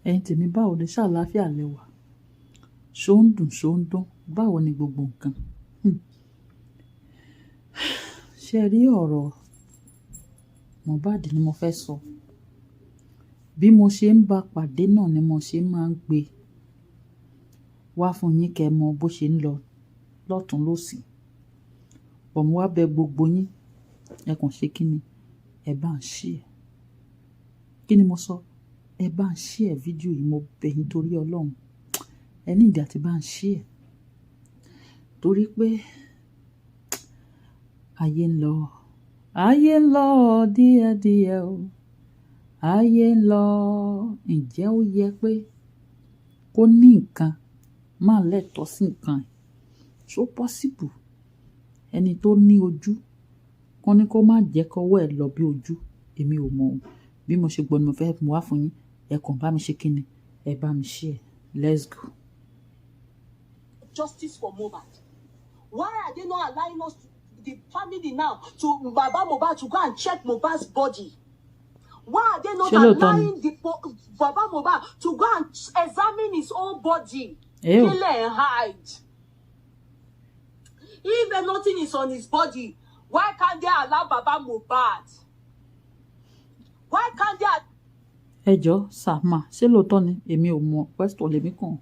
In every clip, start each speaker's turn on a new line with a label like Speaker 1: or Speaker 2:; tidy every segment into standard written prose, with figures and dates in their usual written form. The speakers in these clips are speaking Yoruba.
Speaker 1: Ẹ̀yin tèmi báwo ni ṣàlàáfíà lẹ wà? Ṣó ń dùn? Báwo ni gbogbo nǹkan? Ṣé ẹ rí ọ̀rọ̀ Mohbad ni mo fẹ́ sọ. Bí mo ṣe ń bá pàdé náà ni mo ṣe máa ń gbé wá fún yín kẹ́ mọ bó ṣe ń lọ lọ́tùn lósì. Bọ̀ mo wá bẹ gbogbo yín, ẹ kàn ṣe kí ni? Ẹ bá ń share. Kí ni mo sọ? Ẹ bá ń share fídíò yìí, mo bẹ̀ yín torí Ọlọ́run. Ẹ ní ìdí àti bá ń share. Torí pé ayé ń lọ díẹ̀díẹ̀ o. Ayé ń lọ. Ǹjẹ́ ó yẹ pé kó ní nǹkan máa lẹ́tọ̀ọ́ sí nǹkan ẹ̀? So possible? Ẹni tó ní ojú kán ní kó má jẹ́ kọ́wọ́ ẹ̀ lọ bí ojú. Èmi ò mọ̀ o. Bí mo ṣe gbọ́ ni mo fẹ́ mú wá fún yín. Ẹ kàn bá mi ṣe kí ni? Ẹ bá mi share. Let's go.
Speaker 2: Justice for Mohbad. Why are they not allowing us, the family now, to Baba Mohbad to go and check Mohbad's body? Why are they not allowing Baba Mohbad to go and examine his own body?
Speaker 1: Ew.
Speaker 2: Kill and hide. If nothing is on his body, why can't they allow Baba Mohbad? Why can't they?
Speaker 1: Ẹ jọ̀ọ́ Sàmà, ṣé lóòótọ́ ni? Èmi ò mọ̀, question lèmi kàn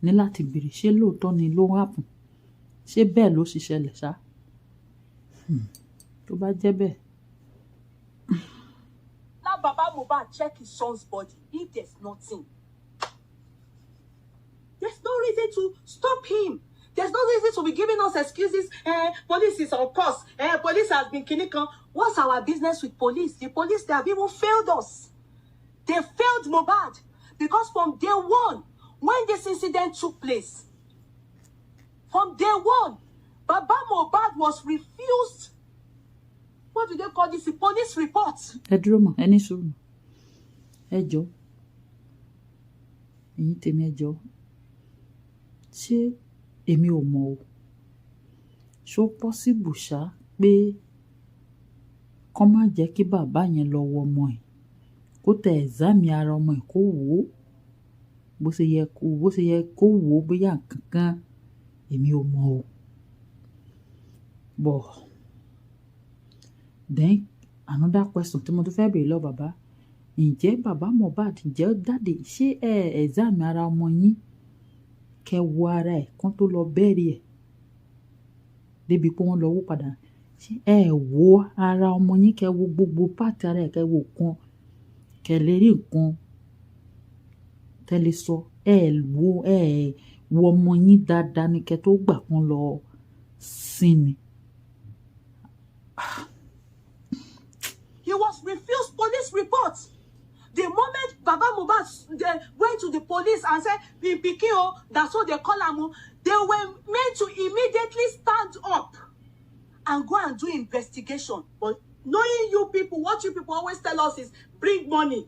Speaker 1: ní láti béèrè. Ṣé lóòótọ́ ni ló happen? Ṣé bẹ́ẹ̀ ló ṣe ṣẹlẹ̀ ṣá? Tó bá jẹ́ bẹ́ẹ̀.
Speaker 2: Now Baba Mohbad check his son's body. If there's nothing, there's no reason to stop him. There's no reason to be giving us excuses. Police is on course. Police has been killing. What's our business with police? The police, they have even failed us. They failed Mohbad. Because from day one, when this incident took place, from day one, Baba Mohbad was refused. What do they call this? A police report.
Speaker 1: Ẹ dúró mà, ẹ ní sùúrù. Ẹ jọ̀ọ́. Ẹ̀yin tèmi ẹ jọ̀ọ́. Ṣé èmi ò mọ̀ o? Ṣó possible ṣá pé kán má jẹ́ kí bàbá yẹn lọ wo ọmọ ẹ̀, kó tẹ ẹ̀zámì ara ọmọ ẹ̀ kó wò ó bó ṣe yẹ kó wò ó bóyá kankan? Èmi ò mọ̀ o. But then another question tí mo tún fẹ́ béèrè lọ bàbá. Ǹjẹ́ bàbá Mohbad, ǹjẹ́ dáde ṣé ẹ̀zámì ara ọmọ yín kẹ́ wo ara ẹ̀ kán tó lọ bẹ́ẹ̀rì ẹ̀ débi pé wọ́n lọ wó padà? Ṣé wo ara ọmọ yín kẹ́ wo gbogbo pàtì ara ẹ̀ kẹ́ wo kan kẹ́ lè rí nǹkan tẹ́lẹ̀ sọ? Wo ọmọ yín dáadáa ni kẹ́ tó gbà kán lọ sin ni.
Speaker 2: He was refused police report. The moment Baba Mohbad went to the police and said, "Pikin, that's what they call him," they were meant to immediately stand up and go and do investigation. But knowing you people, what you people always tell us is bring money.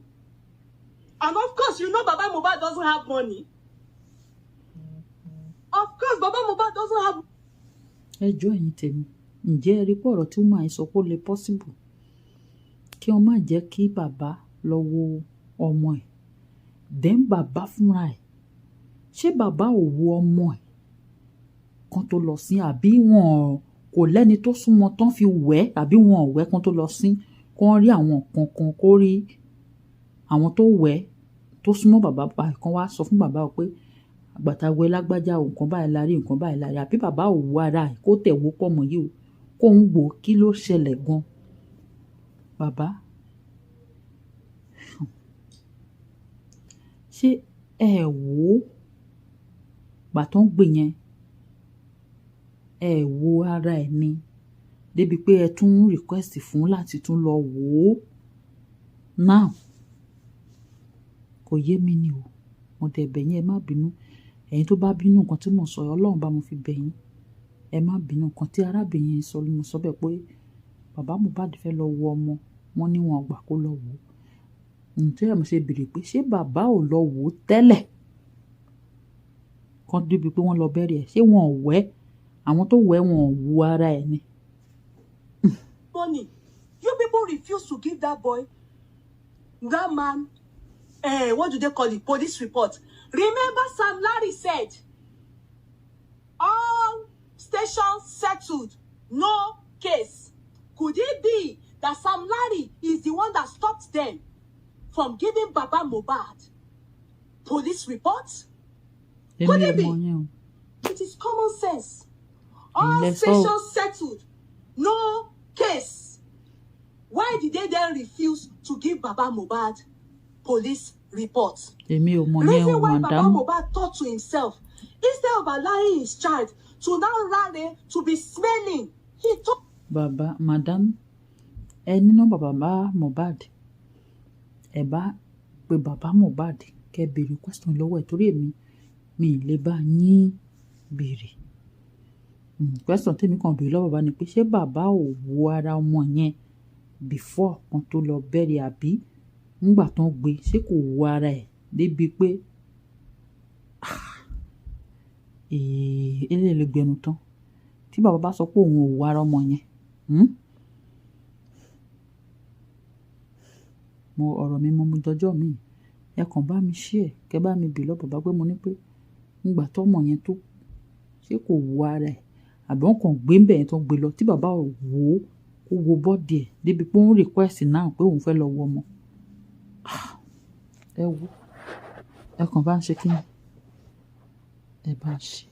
Speaker 2: And of course, you know Baba Mohbad doesn't have money. Of course, Baba Mohbad doesn't have.
Speaker 1: Ẹ jọ̀ọ́ ẹ̀yin tèmi, ǹjẹ́ ẹ rí pé ọ̀rọ̀ tí wọ́n máa ń sọ pé ó lè possible kí wọ́n má jẹ́ kí bàbá lọ wo ọmọ ẹ̀? Then bàbá fúnra ẹ̀, ṣé bàbá ò wo ọmọ ẹ̀ kan tó lọ sin? Àbí wọn kò lẹ́ni tó súnmọ́ tán fi wẹ̀? Àbí wọn ò wẹ̀ kan tó lọ sin? Kó rí àwọn kankan, kó rí àwọn tó wẹ̀ tó súnmọ́ bàbá báyìí kan wá sọ fún bàbá ò pé àgbàtà wẹ̀ lágbájá o, nǹkan báyìí la rí, nǹkan báyìí la rí. Àbí bàbá ò wo ara ẹ̀ kó tẹ̀ wó pọ̀ mọ́ yìí o, kó ń wò kí ló ṣẹlẹ̀ gan? Bàbá, ṣé wò ó gbà tó ń gbé yẹn? Wo ara ẹ̀ ni débi pé ẹ tún request fún láti tún lọ wò ó? Now kò yé mi ni o. Mo dẹ̀ bẹ̀ yín, ẹ má bínú. Ẹ̀yin tó bá bínú nǹkan tí mo sọ, Ọlọ́run bá mo fi bẹ̀ yín. Ẹ má bínú nǹkan tí arábìnrin sọ ni mo sọ bẹ́ẹ̀ pé bàbá Mohbad fẹ́ lọ wo ọmọ, wọ́n ní wọn gbà kó lọ wò ó. Ǹjẹ́ ẹ mo ṣe béèrè pé ṣé bàbá ò lọ wò ó tẹ́lẹ̀ kan débi pé wọ́n lọ bẹ́ẹ̀rì ẹ̀? Ṣé wọn ò wẹ̀? Àwọn tó wẹ̀ wọn ò wo ara ẹ̀ ni.
Speaker 2: Money. You people refuse to give that boy, that man, what do they call it? Police report. Remember, Sam Larry said, all stations settled, no case. Could it be that Sam Larry is the one that stopped them from giving Baba Mohbad police reports? Could it be? It is common sense. All stations settled, no case. Why did they then refuse to give Baba Mohbad police reports? Reason why Baba Mohbad thought to himself, instead of allowing his child to now run to be smelling, he thought.
Speaker 1: Baba, madam, ẹni nọ́mbà Baba Mohbad, ẹ bá pe Baba Mohbad kẹ́ béèrè question lọ́wọ́ ẹ̀ torí èmi mi lè bá yín béèrè. Question tèmi kan béèrè lọ́wọ́ bàbá ni pé ṣé bàbá ò wo ara ọmọ yẹn before kan tó lọ bẹ̀rẹ̀ àbí nígbà tán gbé ṣé kò wo ara ẹ̀ débi pé eléyìí lè gbẹnu tán tí bàbá bá sọ pé òun ò wo ara ọmọ yẹn. Mo ọ̀rọ̀ mi mo dọjọ́ mi ẹ kàn bá mi share kẹ́ bá mi bì lọ bàbá pé mo ní pé nígbà tọ́mọ yẹn tó ṣé kò wo ara ẹ̀ àbí wọ́n kàn gbé ń bẹ̀ yẹn tó gbé lọ tí bàbá ò wò ó kó wo bọ́ọ̀dì ẹ̀ débi pé òun request náà pé òun fẹ́ lọ wo ọmọ. Ẹ wo ẹ kàn bá ń ṣe kí ni ẹ bá ń ṣe.